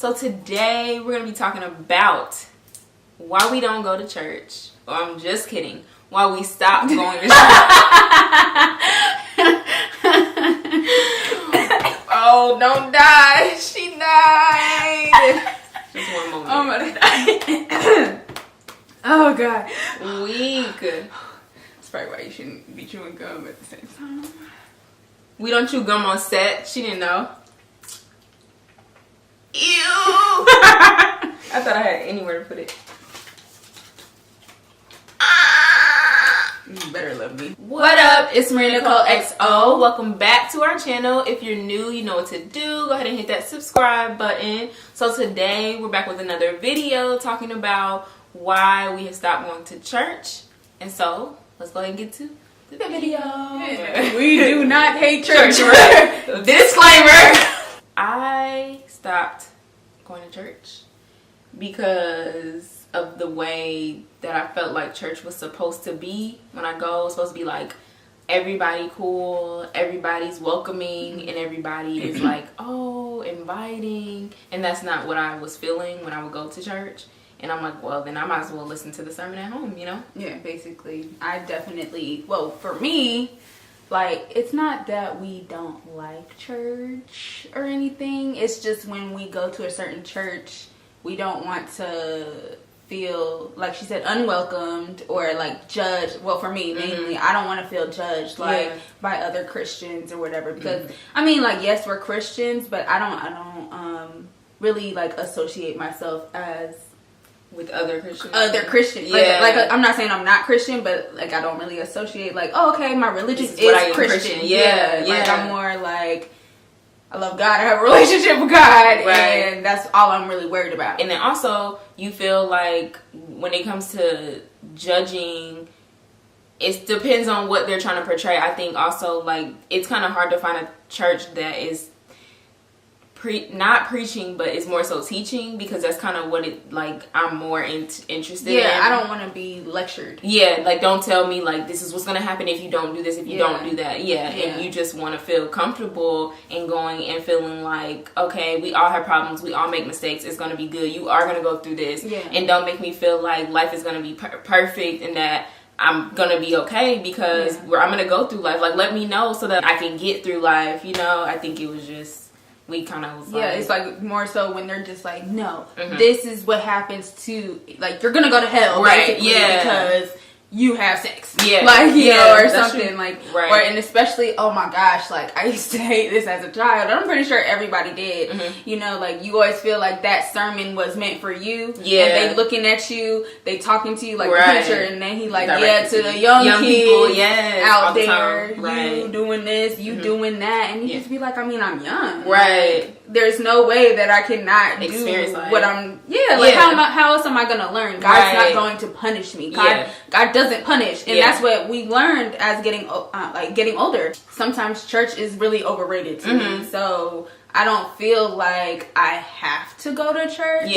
So today we're going to be talking about why we don't go to church. Or I'm just kidding. Why we stopped going to church. Oh, don't die. She died. Just one moment. Oh my God. Oh God. Weak. That's probably why you shouldn't be chewing gum at the same time. We don't chew gum on set. She didn't know. Ew. I thought I had anywhere to put it. You better love me. What up? It's Maria Nicole XO. Welcome back to our channel. If you're new, you know what to do. Go ahead and hit that subscribe button. So today we're back with another video talking about why we have stopped going to church. And so let's go ahead and get to the video. We do not hate church. Disclaimer. I stopped going to church because of the way that I felt like church was supposed to be. When I go, it's supposed to be like everybody cool, everybody's welcoming, and everybody is like, oh, inviting. And that's not what I was feeling when I would go to church. And I'm like, well, then I might as well listen to the sermon at home, you know? Yeah, basically. I definitely, well, for me, like, it's not that we don't like church or anything. It's just when we go to a certain church, we don't want to feel, like she said, unwelcomed or like judged. Well, for me mainly, I don't want to feel judged like by other Christians or whatever, because I mean, like, yes, we're Christians, but I don't really like associate myself as with other Christians. Yeah. Like I'm not saying I'm not Christian, but like I don't really associate like, oh, okay, my religion is Christian. Yeah. Like I'm more like, I love God, I have a relationship with God, and that's all I'm really worried about. And then also, you feel like when it comes to judging, it depends on what they're trying to portray. I think also, like, it's kind of hard to find a church that is not preaching, but it's more so teaching, because that's kind of what it, like, I'm more interested in. Yeah, I don't want to be lectured. Yeah, like, don't tell me, like, this is what's going to happen if you don't do this, if you don't do that. Yeah, and you just want to feel comfortable in going and feeling like, okay, we all have problems, we all make mistakes, it's going to be good, you are going to go through this. And don't make me feel like life is going to be perfect and that I'm going to be okay, because I'm going to go through life. Like, let me know so that I can get through life, you know? I think it was just... we kind of was like... it's like more so when they're just like, no, this is what happens to... like, you're gonna go to hell, basically, because you have sex. Like, you know, or something. True. Like, or, and especially, oh my gosh, like, I used to hate this as a child. I'm pretty sure everybody did. You know, like, you always feel like that sermon was meant for you. And they looking at you, they talking to you like the preacher, and then he like, to the young kids people, out there, you doing this, you doing that, and you just be like, I mean, I'm young. Like, there's no way that I cannot do what I'm... how else am I gonna learn? God's not going to punish me. God doesn't punish, and that's what we learned as getting older. Sometimes church is really overrated to me, so I don't feel like I have to go to church.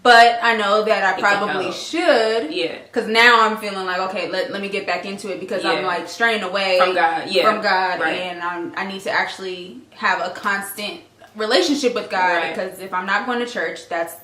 But I know that I probably should. Because now I'm feeling like, okay, let me get back into it, because I'm like straying away from God. And I need to actually have a constant relationship with God, because if I'm not going to church, that's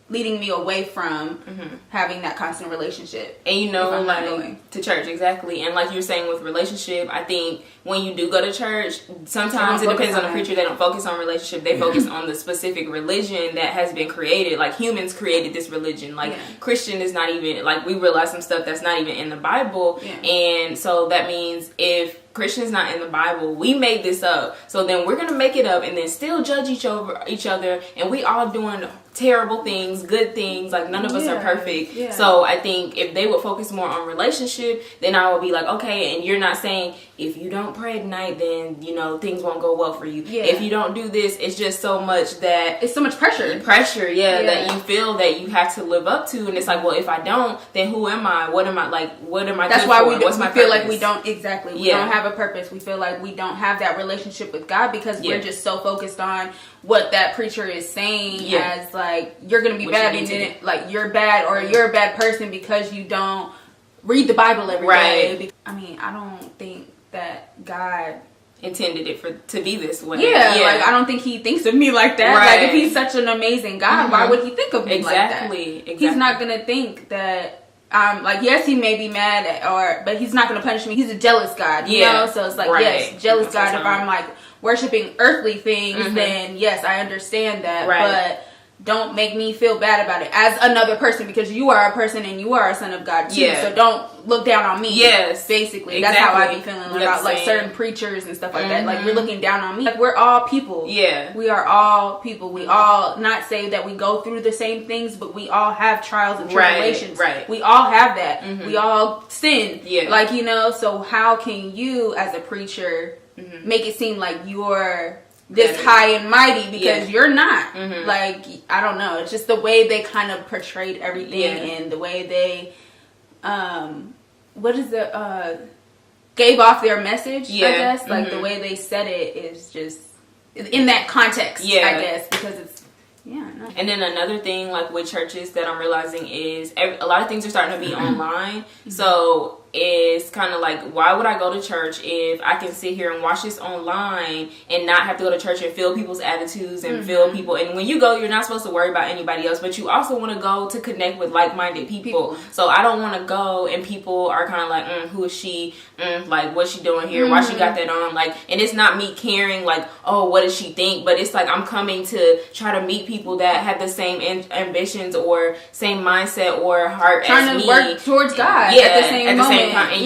leading me away from having that constant relationship. And you know, like, to church, exactly. And like you're saying with relationship, I think when you do go to church, sometimes it depends on the preacher. They don't focus on relationship. They focus on the specific religion that has been created. Like, humans created this religion. Like, Christian is not even, like, we realize some stuff that's not even in the Bible. And so that means if Christian's not in the Bible, we made this up. So then we're going to make it up and then still judge each other. And we all doing terrible things, good things. Like, none of us are perfect. So I think if they would focus more on relationship, then I would be like, okay, and you're not saying if you don't pray tonight, then, you know, things won't go well for you. If you don't do this, it's just so much that... it's so much pressure. That you feel that you have to live up to. And it's like, well, if I don't, then who am I? What am I, like, what am I That's good why for? we What's my feel purpose? like we don't, we don't have a purpose. We feel like we don't have that relationship with God, because we're just so focused on what that preacher is saying as, like, you're going to be bad, and then, like, you're bad, or you're a bad person because you don't read the Bible every day. I mean, I don't think that God intended it to be this way. Yeah, like I don't think he thinks of me like that. Right. Like if he's such an amazing God, why would he think of me like that? Exactly. He's not gonna think that like yes, he may be mad but he's not gonna punish me. He's a jealous God, you know? So it's like yes, jealous God. If I'm like worshiping earthly things, then yes, I understand that. But don't make me feel bad about it as another person, because you are a person and you are a son of God too. Yeah. So don't look down on me. Yes. Basically. That's how I be feeling about like certain preachers and stuff like that. Like you're looking down on me. Like we're all people. Yeah. We are all people. We all not say that we go through the same things, but we all have trials and tribulations. Right. We all have that. We all sin. Yeah. Like, you know, so how can you as a preacher make it seem like you're this high and mighty, because you're not. Like, I don't know, it's just the way they kind of portrayed everything and the way they gave off their message, I guess. Like the way they said it is just in that context, I guess, because it's And then another thing, like with churches that I'm realizing is a lot of things are starting to be online. So it's kind of like, why would I go to church if I can sit here and watch this online and not have to go to church and feel people's attitudes and feel people? And when you go, you're not supposed to worry about anybody else, but you also want to go to connect with like-minded people. So I don't want to go and people are kind of like, who is she? Like, what's she doing here? Why she got that on? Like, and it's not me caring like, oh, what does she think? But it's like I'm coming to try to meet people that have the same ambitions or same mindset or heart trying as me. Trying to work towards God at the same moment. And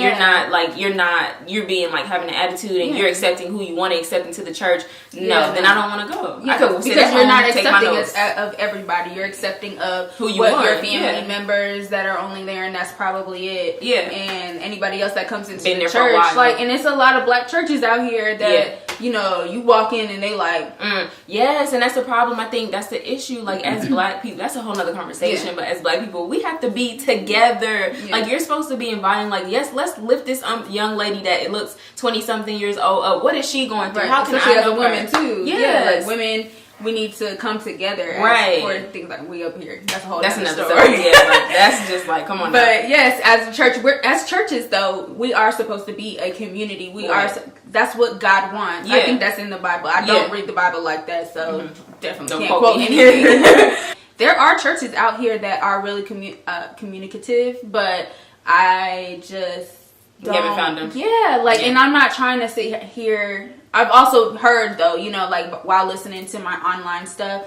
you're being like having an attitude and you're accepting who you want to accept into the church. Then I don't want to go. Because you're not accepting of everybody. You're accepting of who you want. Your family members that are only there, and that's probably it. Yeah. And anybody else that comes into the church. Like, and it's a lot of black churches out here that you know, you walk in and they like yes, and that's the problem. I think that's the issue. Like as black people, that's a whole nother conversation. But as black people, we have to be together. Like you're supposed to be inviting. Like, yes, let's lift this young lady that it looks 20-something years old up. What is she going through? How can I know her? Women too? Yes. Like women, we need to come together for things like we up here. That's a whole another story. Like, that's just like, come on. But yes, as a church, as churches though, we are supposed to be a community. We are. That's what God wants. I think that's in the Bible. I don't read the Bible like that, so definitely can't quote anything. There are churches out here that are really communicative, but I just you haven't found them. Yeah, like, and I'm not trying to sit here. I've also heard though, you know, like while listening to my online stuff,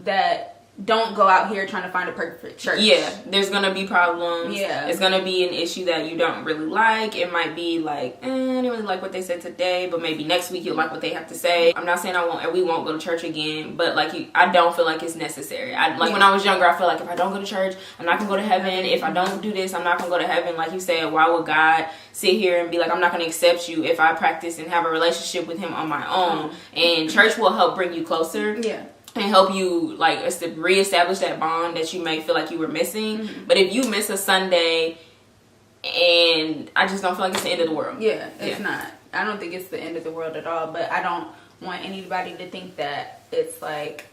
that don't go out here trying to find a perfect church. Yeah, there's gonna be problems. Yeah, it's gonna be an issue that you don't really like. It might be like, I didn't really like what they said today, but maybe next week you'll like what they have to say. I'm not saying we won't go to church again, but like I don't feel like it's necessary. When I was younger, I felt like if I don't go to church, I'm not gonna go to heaven. If I don't do this, I'm not gonna go to heaven. Like you said, why would God sit here and be like, I'm not gonna accept you if I practice and have a relationship with Him on my own? And church will help bring you closer. Yeah. And help you like reestablish that bond that you may feel like you were missing. But if you miss a Sunday, and I just don't feel like it's the end of the world. Yeah, it's not. I don't think it's the end of the world at all. But I don't want anybody to think that it's like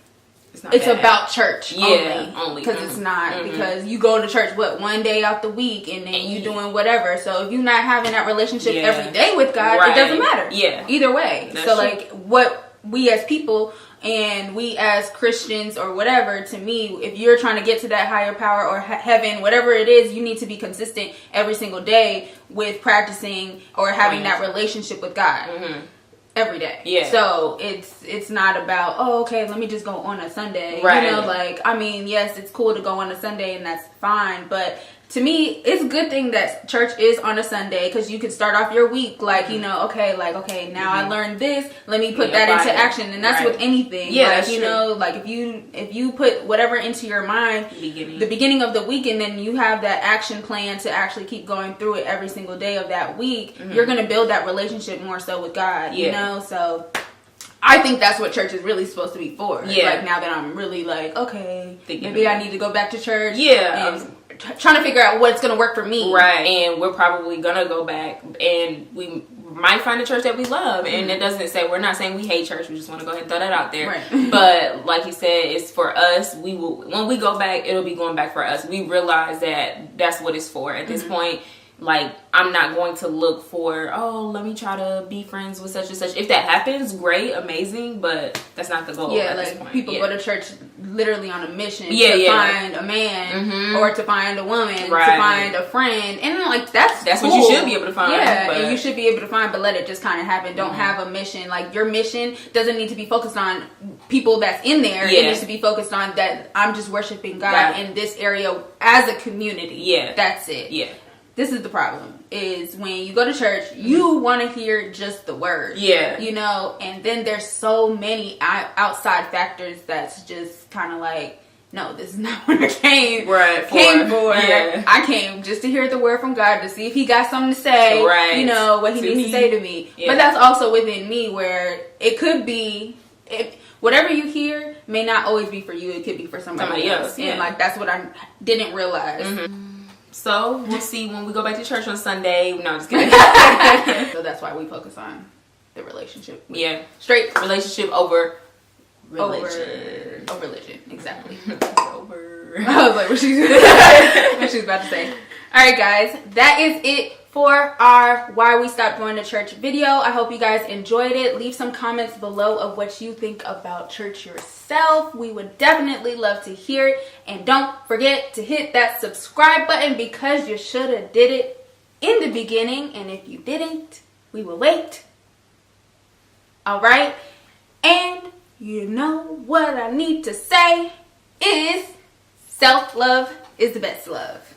it's about church only because it's not. Because you go to church one day out the week, and then you doing whatever. So if you're not having that relationship every day with God, it doesn't matter. Yeah, either way. That's so true. Like what we as people. And we as Christians or whatever, to me, if you're trying to get to that higher power or heaven, whatever it is, you need to be consistent every single day with practicing or having that relationship with God every day. Yeah. So it's not about, okay, let me just go on a Sunday. Right. You know, like, I mean, yes, it's cool to go on a Sunday and that's fine, but to me, it's a good thing that church is on a Sunday because you can start off your week like, you know, okay, now I learned this, let me put that into action. And that's with anything. Yeah, like, you know, like if you put whatever into your mind, the beginning of the week, and then you have that action plan to actually keep going through it every single day of that week, you're going to build that relationship more so with God, you know? So I think that's what church is really supposed to be for. Yeah. Like now that I'm really like, okay, maybe I need to go back to church. Yeah. And trying to figure out what's going to work for me. Right. And we're probably going to go back and we might find a church that we love. And it doesn't say, we're not saying we hate church. We just want to go ahead and throw that out there. Right. But like you said, it's for us. We will, when we go back, it'll be going back for us. We realize that that's what it's for at this point. like, I'm not going to look for, oh, let me try to be friends with such and such. If that happens, great, amazing, but that's not the goal at this point. People go to church literally on a mission to find a man or to find a woman, to find a friend. And, like, that's cool. What you should be able to find. Yeah, and you should be able to find, but let it just kind of happen. Don't have a mission. Like, your mission doesn't need to be focused on people that's in there. It needs to be focused on that I'm just worshiping God in this area as a community. Yeah. That's it. Yeah. This is the problem, is when you go to church, you want to hear just the word. Yeah. You know, and then there's so many outside factors that's just kind of like, no, this is not what I came for. Yeah. I came just to hear the word from God, to see if he got something to say, you know, what he needs to say to me. Yeah. But that's also within me, where it could be, whatever you hear may not always be for you. It could be for somebody else. Yeah. And, like, that's what I didn't realize. So, we'll see when we go back to church on Sunday. No, I'm just kidding. So, that's why we focus on the relationship. Yeah. Straight relationship over religion. Over religion, exactly. Over. I was like, what she's about to say. Alright, guys. That is it for our Why We Stopped Going to Church video. I hope you guys enjoyed it. Leave some comments below of what you think about church yourself. We would definitely love to hear it. And don't forget to hit that subscribe button, because you should have did it in the beginning. And if you didn't, we will wait. Alright? And you know what I need to say is self-love is the best love.